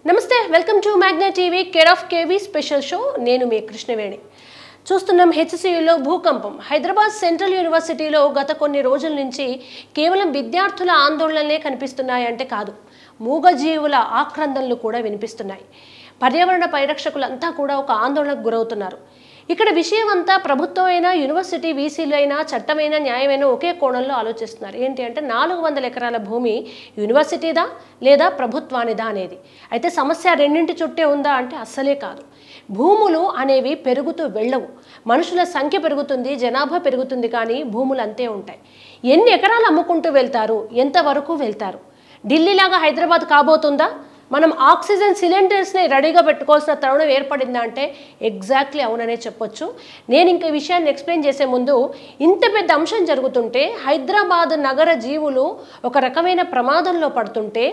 నమస్తే welcome to Magna TV care of KV special show నేను మీ కృష్ణవేణి చూస్తున్నాం హెచ్సియులో భూకంపం హైదరాబాద్ సెంట్రల్ యూనివర్సిటీలో గత కొన్ని రోజుల నుంచి కేవలం విద్యార్థుల ఆందోళనలే కనిపిస్తున్నాయంటే కాదు మూగజీవుల ఆక్రందనలు కూడా వినిపిస్తున్నాయి పర్యావరణ పరిరక్షకులంతా కూడా ఒక ఆందోళనకు గురవుతున్నారు ఇక్కడ విషయం అంతా ప్రభుత్వం అయినా యూనివర్సిటీ వీసీలు అయినా చట్టమైన న్యాయమైన ఒకే కోణంలో ఆలోచిస్తున్నారు ఏంటి అంటే 400 ఎకరాల భూమి యూనివర్సిటీదా లేదా ప్రభుత్వానిదా అనేది అయితే సమస్య రెండింటి చుట్టే ఉందా అంటే అస్సలే కాదు భూములు అనేవి పెరుగుతూ వెళ్ళవు మనుషుల సంఖ్య పెరుగుతుంది జనాభా పెరుగుతుంది కానీ భూములు అంతే ఉంటాయి ఎన్ని ఎకరాలు అమ్ముకుంటూ వెళ్తారు ఎంతవరకు వెళ్తారు ఢిల్లీలాగా హైదరాబాద్ కాబోతుందా మనం ఆక్సిజన్ సిలిండర్స్ని రెడీగా పెట్టుకోవాల్సిన తరుణం ఏర్పడిందా అంటే ఎగ్జాక్ట్లీ అవుననే చెప్పొచ్చు నేను ఇంక ఈ విషయాన్ని ఎక్స్ప్లెయిన్ చేసే ముందు ఇంత పెద్ద అంశం జరుగుతుంటే హైదరాబాద్ నగర జీవులు ఒక రకమైన ప్రమాదంలో పడుతుంటే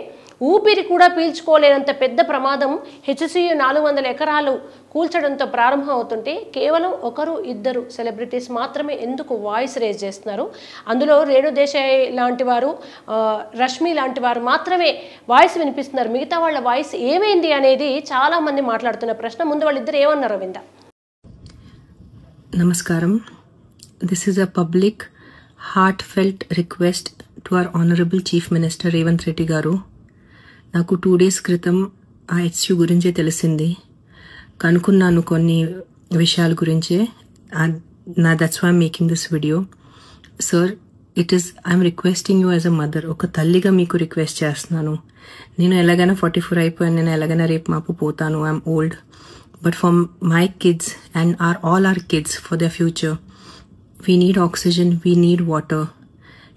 ఊపిరి కూడా పీల్చుకోలేనంత పెద్ద ప్రమాదం హెచ్సియు 400 ఎకరాలు కూల్చడంతో ప్రారంభం అవుతుంటే కేవలం ఒకరు ఇద్దరు సెలబ్రిటీస్ మాత్రమే ఎందుకు వాయిస్ రేజ్ చేస్తున్నారు అందులో రేణు దేశాయ్ లాంటి వారు రష్మి లాంటి వారు మాత్రమే వాయిస్ వినిపిస్తున్నారు మిగతా వాళ్ళ వాయిస్ ఏమైంది అనేది చాలా మంది మాట్లాడుతున్న ప్రశ్న ముందు వాళ్ళిద్దరు ఏమన్నారో విందాం నమస్కారం this is a public heartfelt request to our honourable chief minister Revanth Reddy గారు నాకు 2 days క్రితం ఆ హెచ్సియు గురించే తెలిసింది కనుక్కున్నాను కొన్ని విషయాల గురించే that's why I'm making this video sir I'm requesting you as a mother ఒక తల్లిగా మీకు రిక్వెస్ట్ చేస్తున్నాను నేను ఎలాగైనా 44 అయిపోయాను నేను ఎలాగైనా రేపు మాపు పోతాను I'm old but for my kids and all our kids for their future we need oxygen, we need water.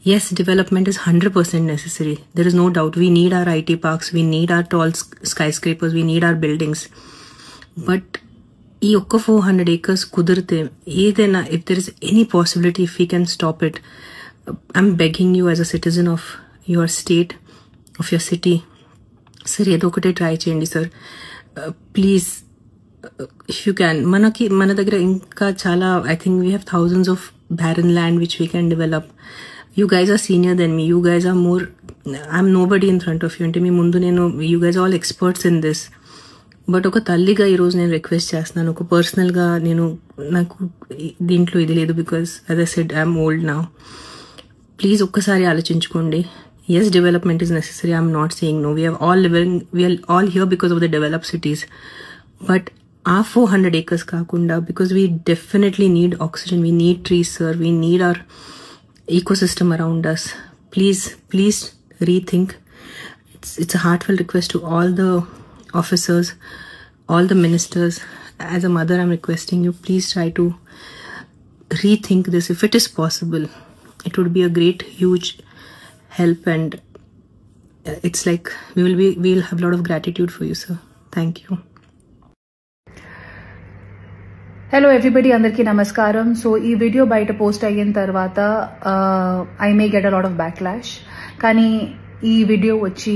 Yes, development is 100% necessary. There is no doubt. We need our IT parks, we need our tall skyscrapers, we need our buildings. But ee okka 400 acres kudurte edaina if there is any possibility if we can stop it, I'm begging you as a citizen of your state, of your city. Sir, edo okate try cheyandi sir. Please, if you can. Mana daggara inka chala, I think we have thousands of barren land which we can develop. You guys are senior than me. You guys are more. I'm nobody in front of you. Ante mee mundu nenu. You guys are all experts in this. But oka talliga ee roju nenu request chestunanu. Oka personal ga nenu naku dintlo idi ledu because as I said I'm old now. Please okkasari ఆలోచించుకోండి. Yes, development is necessary. I'm not saying no. We are all here because of the developed cities. But our 400 acres kaakunda because we definitely need oxygen. We need trees, sir. We need our ecosystem around us. Please rethink. It's a heartfelt request to all the officers, all the ministers. As a mother, I'm requesting you, please try to rethink this if it is possible. It would be a great huge help and it's like we'll have a lot of gratitude for you, sir. Thank you. Hello everybody అందరికీ నమస్కారం so ఈ video బయట post అయిన తర్వాత I may get a lot of backlash కానీ ఈ video వచ్చి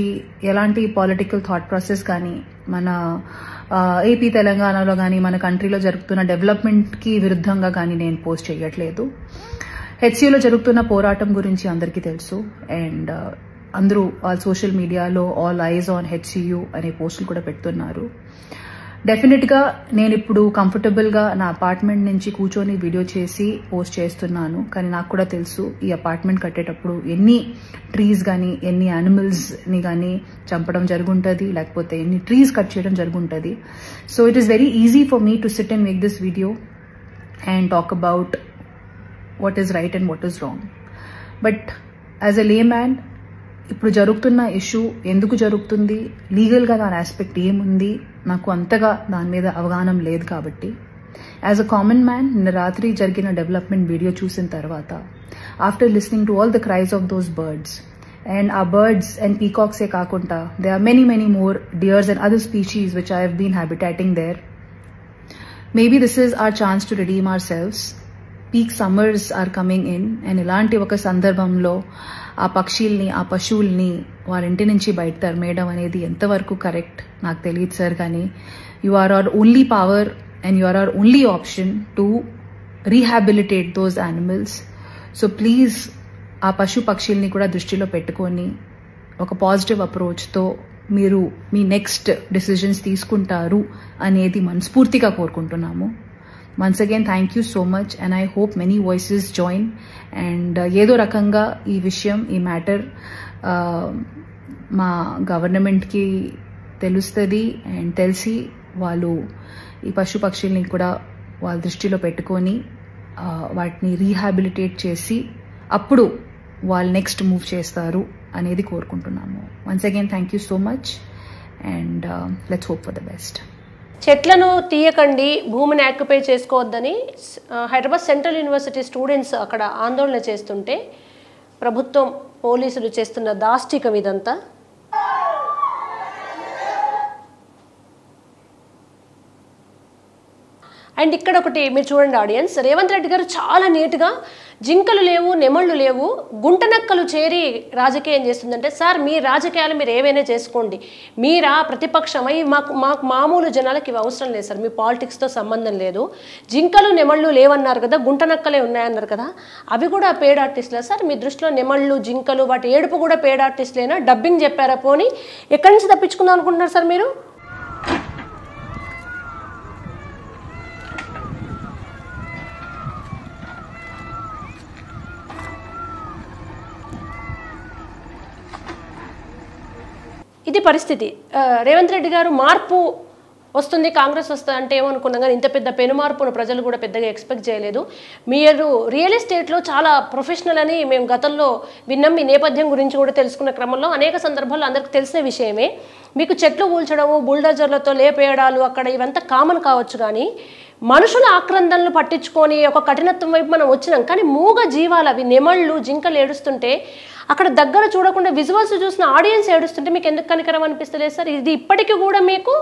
ఎలాంటి పొలిటికల్ థాట్ ప్రాసెస్ కానీ మన ఏపీ తెలంగాణలో కానీ మన కంట్రీలో జరుగుతున్న డెవలప్మెంట్కి విరుద్ధంగా కానీ నేను పోస్ట్ చేయట్లేదు హెచ్సియులో జరుగుతున్న పోరాటం గురించి అందరికీ తెలుసు అండ్ అందరూ సోషల్ మీడియాలో ఆల్ ఐజ్ ఆన్ హెచ్సియు అనే పోస్టులు కూడా పెడుతున్నారు డెఫినెట్గా నేను ఇప్పుడు కంఫర్టబుల్గా నా అపార్ట్మెంట్ నుంచి కూర్చొని వీడియో చేసి పోస్ట్ చేస్తున్నాను కానీ నాకు కూడా తెలుసు ఈ అపార్ట్మెంట్ కట్టేటప్పుడు ఎన్ని ట్రీస్ కానీ ఎన్ని యానిమల్స్ని కానీ చంపడం జరుగుంటుంది లేకపోతే ఎన్ని ట్రీస్ కట్ చేయడం జరుగుంటుంది so it is very easy for me to sit and make this video and talk about what is right and what is wrong but as a layman ఇప్పుడు జరుగుతున్న ఇష్యూ ఎందుకు జరుగుతుంది లీగల్గా దాని aspect ఏముంది నాకు అంతగా దాని మీద అవగాహన లేదు కాబట్టి యాజ్ అ కామన్ మ్యాన్ నిన్న రాత్రి జరిగిన డెవలప్మెంట్ వీడియో చూసిన తర్వాత after listening to all the cries of those birds and ఆ బర్డ్స్ అండ్ పీకాక్సే కాకుండా they are many more deers and other species which I have been habitating there maybe this is our chance to redeem ourselves peak summers are coming in and ఇలాంటి ఒక సందర్భంలో ఆ పక్షుల్ని ఆ పశువుల్ని వారి ఇంటి నుంచి బయట తరిమేయడం అనేది ఎంతవరకు కరెక్ట్ నాకు తెలియదు సార్ కానీ you are our only power and you are our only option to rehabilitate those animals so please ఆ పశు పక్షుల్ని కూడా దృష్టిలో పెట్టుకొని ఒక పాజిటివ్ అప్రోచ్తో మీరు మీ నెక్స్ట్ డిసిజన్స్ తీసుకుంటారు అనేది మనస్ఫూర్తిగా కోరుకుంటున్నాము. Once again, thank you so much, and I hope many voices join. And ఏదో రకంగా ఈ విషయం, ఈ మ్యాటర్ మా గవర్నమెంట్కి తెలుస్తుంది అండ్ తెలిసి వాళ్ళు ఈ పశుపక్షుల్ని కూడా వాళ్ళ దృష్టిలో పెట్టుకొని వాటిని రీహాబిలిటేట్ చేసి అప్పుడు వాళ్ళు నెక్స్ట్ మూవ్ చేస్తారు అనేది కోరుకుంటున్నాము. Once again thank you so much and let's hope for the best. చెట్లను తీయకండి, భూమిని ఆక్యుపై చేసుకోవద్దని హైదరాబాద్ సెంట్రల్ యూనివర్సిటీ స్టూడెంట్స్ అక్కడ ఆందోళన చేస్తుంటే ప్రభుత్వం, పోలీసులు చేస్తున్న దాష్టికం ఇదంతా. అండ్ ఇక్కడ ఒకటి మీరు చూడండి ఆడియన్స్, రేవంత్ రెడ్డి గారు చాలా నీట్గా జింకలు లేవు, నెమళ్ళు లేవు, గుంటనక్కలు చేరి రాజకీయం చేస్తుందంటే, సార్ మీ రాజకీయాలు మీరు ఏవైనా చేసుకోండి, మీరా ప్రతిపక్షమై మాకు మామూలు జనాలకు ఇవి అవసరం లేదు సార్, మీ పాలిటిక్స్తో సంబంధం లేదు. జింకలు నెమళ్ళు లేవన్నారు కదా, గుంటనక్కలే ఉన్నాయన్నారు కదా, అవి కూడా పెయిడ్ ఆర్టిస్టులా సార్? మీ దృష్టిలో నెమళ్ళు, జింకలు, వాటి ఏడుపు కూడా పెయిడ్ ఆర్టిస్టులేనా? డబ్బింగ్ చెప్పారా? పోనీ ఎక్కడి నుంచి తప్పించుకుందాం అనుకుంటున్నారు సార్ మీరు? ఇది పరిస్థితి. రేవంత్ రెడ్డి గారు మార్పు వస్తుంది, కాంగ్రెస్ వస్తుంది అంటే ఏమనుకున్నాం, కానీ ఇంత పెద్ద పెను మార్పును ప్రజలు కూడా పెద్దగా ఎక్స్పెక్ట్ చేయలేదు. మీరు రియల్ ఎస్టేట్లో చాలా ప్రొఫెషనల్ అని మేము గతంలో విన్నాం. మీ నేపథ్యం గురించి కూడా తెలుసుకున్న క్రమంలో అనేక సందర్భాల్లో అందరికి తెలిసిన విషయమే. మీకు చెట్లు కూల్చడము, బుల్డోజర్లతో లేపేయడాలు అక్కడ ఇవంతా కామన్ కావచ్చు, కానీ మనుషుల ఆక్రందనలు పట్టించుకొని ఒక కఠినత్వం వైపు మనం వచ్చినాం. కానీ మూగ జీవాలు, అవి నెమళ్ళు, జింకలు ఏడుస్తుంటే అక్కడ దగ్గర చూడకుండా విజువల్స్ చూసిన ఆడియన్స్ ఏడుస్తుంటే మీకు ఎందుకు కనికరం అనిపిస్తలేదు సార్? ఇది ఇప్పటికీ కూడా మీకు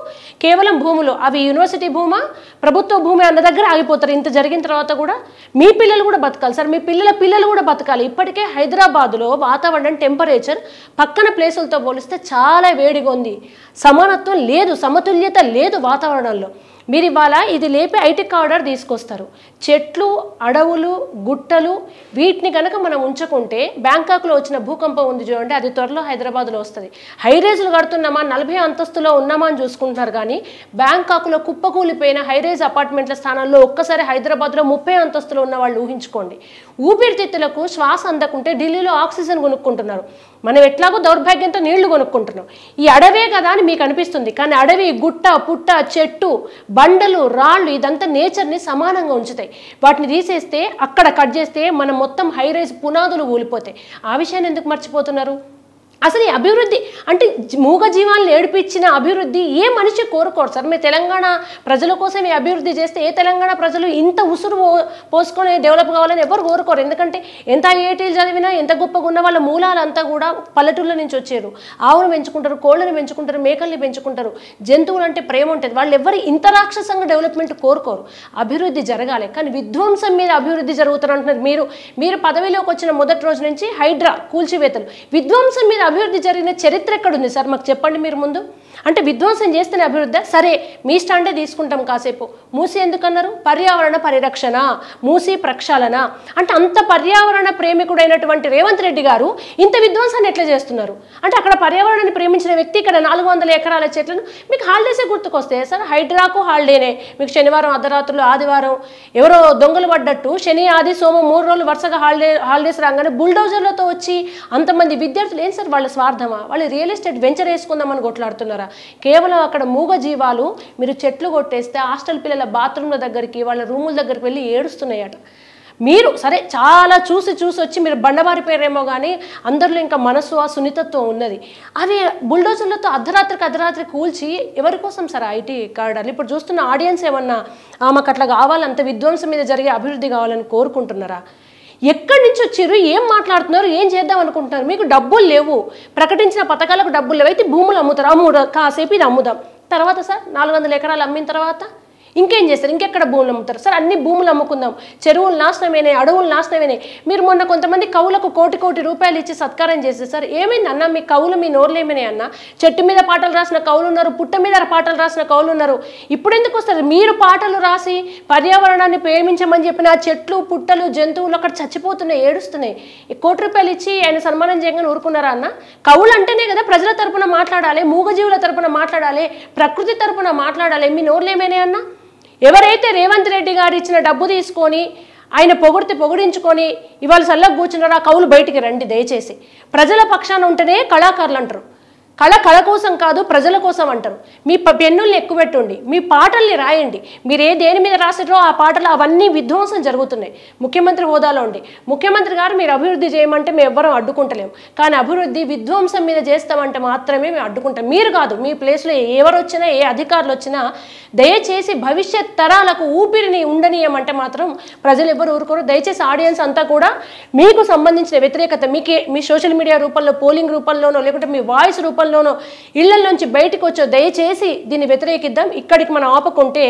కేవలం భూములు, అవి యూనివర్సిటీ భూమా, ప్రభుత్వ భూమి అన్న దగ్గర ఆగిపోతారు. ఇంత జరిగిన తర్వాత కూడా మీ పిల్లలు కూడా బతకాలి సార్, మీ పిల్లలు కూడా బతకాలి. ఇప్పటికే హైదరాబాద్లో వాతావరణం టెంపరేచర్ పక్కన ప్లేసులతో పోలిస్తే చాలా వేడిగా ఉంది. సమానత్వం లేదు, సమతుల్యత లేదు వాతావరణంలో. మీరు ఇవాళ ఇది లేపి ఐటీ కార్డర్ తీసుకొస్తారు. చెట్లు, అడవులు, గుట్టలు, వీటిని కనుక మనం ఉంచుకుంటే, బ్యాంకాక్లో వచ్చిన భూకంపం ఉంది చూడండి, అది త్వరలో హైదరాబాద్లో వస్తుంది. హైరేజ్లు కడుతున్నామా, 40 అంతస్తులో ఉన్నామా అని చూసుకుంటున్నారు, కానీ బ్యాంకాక్లో కుప్పకూలిపోయిన హైరేజ్ అపార్ట్మెంట్ల స్థానాల్లో ఒక్కసారి హైదరాబాద్లో 30 అంతస్తులో ఉన్న వాళ్ళు ఊహించుకోండి. ఊపిరితిత్తులకు శ్వాస అందకుంటే ఢిల్లీలో ఆక్సిజన్ కొనుక్కుంటున్నారు, మనం ఎట్లాగో దౌర్భాగ్యంతో నీళ్లు కొనుక్కుంటున్నాం. ఈ అడవే కదా అని మీకు అనిపిస్తుంది, కానీ అడవి, గుట్ట, పుట్ట, చెట్టు, బండలు, రాళ్ళు ఇదంతా నేచర్ని సమానంగా ఉంచుతాయి. వాటిని తీసేస్తే, అక్కడ కట్ చేస్తే మనం మొత్తం హైరైజ్ పునాదులు కూలిపోతాయి. ఆ విషయాన్ని ఎందుకు మర్చిపోతున్నారు? అసలు ఈ అభివృద్ధి అంటే మూగ జీవాలను ఏడిపించిన అభివృద్ధి ఏ మనిషి కోరుకోరు సార్. మీ తెలంగాణ ప్రజల కోసం ఈ అభివృద్ధి చేస్తే ఏ తెలంగాణ ప్రజలు ఇంత ఉసురు పోసుకొని డెవలప్ కావాలని ఎవరు కోరుకోరు. ఎందుకంటే ఎంత ఐఐటీలు చదివినా, ఎంత గొప్పగా ఉన్న వాళ్ళ మూలాలంతా కూడా పల్లెటూళ్ళ నుంచి వచ్చారు. ఆవును పెంచుకుంటారు, కోళ్ళని పెంచుకుంటారు, మేకల్ని పెంచుకుంటారు, జంతువులు అంటే ప్రేమ ఉంటుంది. వాళ్ళు ఎవరు ఇంత రాక్షసంగా డెవలప్మెంట్ కోరుకోరు. అభివృద్ధి జరగాలి, కానీ విధ్వంసం మీద అభివృద్ధి జరుగుతారు అంటున్నారు మీరు పదవిలోకి వచ్చిన మొదటి రోజు నుంచి హైడ్రా కూల్చివేతలు, విధ్వంసం మీద అభివృద్ధి జరిగిన చరిత్ర ఎక్కడుంది సార్? మాకు చెప్పండి మీరు ముందు. అంటే విధ్వంసం చేస్తేనే అభివృద్ధి? సరే, మీ స్టాండే తీసుకుంటాం కాసేపు. మూసి ఎందుకన్నారు? పర్యావరణ పరిరక్షణ, మూసి ప్రక్షాళన అంటే అంత పర్యావరణ ప్రేమికుడైనటువంటి రేవంత్ రెడ్డి గారు ఇంత విధ్వంసాన్ని ఎట్లా చేస్తున్నారు? అంటే అక్కడ పర్యావరణాన్ని ప్రేమించిన వ్యక్తి ఇక్కడ 400 ఎకరాల చెట్లను, మీకు హాలిడేసే గుర్తుకొస్తాయి సార్. హైడ్రాకు హాలిడేనే, మీకు శనివారం అర్ధరాత్రులు, ఆదివారం ఎవరో దొంగలు పడ్డట్టు శని, ఆది, సోమం 3 రోజులు వరుసగా హాలిడేస్ రాగానే బుల్డోజర్లతో వచ్చి అంతమంది విద్యార్థులు ఏం సార్ వాళ్ళ స్వార్థమా? వాళ్ళు రియల్ ఎస్టేట్ వెంచర్ వేసుకుందామని కొట్లాడుతున్నారా? కేవలం అక్కడ మూగ జీవాలు. మీరు చెట్లు కొట్టేస్తే హాస్టల్ పిల్లల బాత్రూమ్ల దగ్గరికి, వాళ్ళ రూముల దగ్గరికి వెళ్ళి ఏడుస్తున్నాయట. మీరు సరే చాలా చూసి వచ్చి మీరు బండబారిపోయారేమో, కానీ అందరిలో ఇంకా మనసు, ఆ సున్నితత్వం ఉన్నది. అవి బుల్డోజర్లతో అర్ధరాత్రికి కూల్చి ఎవరి కోసం సార్ ఐటీ కార్డర్లు? ఇప్పుడు చూస్తున్న ఆడియన్స్ ఏమన్నా మాకు అట్లా కావాలి, అంత విధ్వంసం మీద జరిగే అభివృద్ధి కావాలని కోరుకుంటున్నారా? ఎక్కడి నుంచి వచ్చారు, ఏం మాట్లాడుతున్నారు, ఏం చేద్దాం అనుకుంటున్నారు? మీకు డబ్బులు లేవు, ప్రకటించిన పథకాలకు డబ్బులు లేవు, అయితే భూములు అమ్ముతారు. కాసేపు ఇది అమ్ముదాం, తర్వాత సార్ 400 ఎకరాలు అమ్మిన తర్వాత ఇంకేం చేస్తారు? ఇంకెక్కడ భూములు అమ్ముతారు సార్? అన్ని భూములు అమ్ముకుందాం, చెరువులు నాశనమైనాయి, అడవులు నాశనమైనాయి. మీరు మొన్న కొంతమంది కవులకు కోటి రూపాయలు ఇచ్చి సత్కారం చేస్తారు సార్. ఏమైంది అన్న మీ కవులు, మీ నోర్లు ఏమైనాయి అన్న? చెట్టు మీద పాటలు రాసిన కవులు ఉన్నారు, పుట్ట మీద పాటలు రాసిన కవులు ఉన్నారు. ఇప్పుడు ఎందుకు వస్తారు? మీరు పాటలు రాసి పర్యావరణాన్ని ప్రేమించమని చెప్పిన చెట్లు, పుట్టలు, జంతువులు అక్కడ చచ్చిపోతున్నాయి, ఏడుస్తున్నాయి. ₹1 ఇచ్చి ఆయన సన్మానం చేయగానే ఊరుకున్నారా అన్న? కవులు అంటేనే కదా ప్రజల తరపున మాట్లాడాలి, మూగజీవుల తరపున మాట్లాడాలి, ప్రకృతి తరపున మాట్లాడాలి. మీ నోర్లు ఏమైనాయి అన్న? ఎవరైతే రేవంత్ రెడ్డి గారు ఇచ్చిన డబ్బు తీసుకొని ఆయన పొగిడించుకొని ఇవాళ సల్లగా కూర్చున్నారో ఆ కవులు బయటికి రండి దయచేసి. ప్రజల పక్షాన ఉంటేనే కళాకారులు అంటారు. కళ కోసం కాదు, ప్రజల కోసం అంటారు. మీ పెన్నుల్ని ఎక్కువ పెట్టుండి, మీ పాటల్ని రాయండి. మీరు దేని మీద రాసారో ఆ పాటలు అవన్నీ విధ్వంసం జరుగుతున్నాయి. ముఖ్యమంత్రి హోదాలో ఉండి ముఖ్యమంత్రి గారు మీరు అభివృద్ధి చేయమంటే మేము ఎవ్వరం అడ్డుకుంటలేము, కానీ అభివృద్ధి విధ్వంసం మీద చేస్తామంటే మాత్రమే మేము అడ్డుకుంటాం. మీరు కాదు, మీ ప్లేస్లో ఎవరు వచ్చినా, ఏ అధికారులు వచ్చినా దయచేసి భవిష్యత్ తరాలకు ఊపిరిని ఉండనీయమంటే మాత్రం ప్రజలు ఎవరు ఊరుకోరు. దయచేసి ఆడియన్స్ అంతా కూడా మీకు సంబంధించిన వ్యతిరేకత మీ సోషల్ మీడియా రూపంలో, పోలింగ్ రూపంలోనో, లేకుంటే మీ వాయిస్ రూపంలోనో, ఇళ్లలోంచి బయటకు వచ్చో దయచేసి దీన్ని వ్యతిరేకిద్దాం. ఇక్కడికి మనం ఆపకుంటే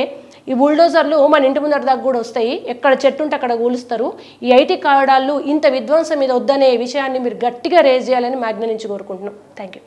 ఈ బుల్డోజర్లు మన ఇంటి ముందర దాకా కూడా వస్తాయి. ఎక్కడ చెట్టు ఉంటే అక్కడ కూలుస్తారు. ఈ ఐటీ కాడాళ్ళు ఇంత విధ్వంసం మీద వద్దనే విషయాన్ని మీరు గట్టిగా రేజ్ చేయాలని మ్యాగ్నా నుంచి కోరుకుంటున్నాం. Thank you.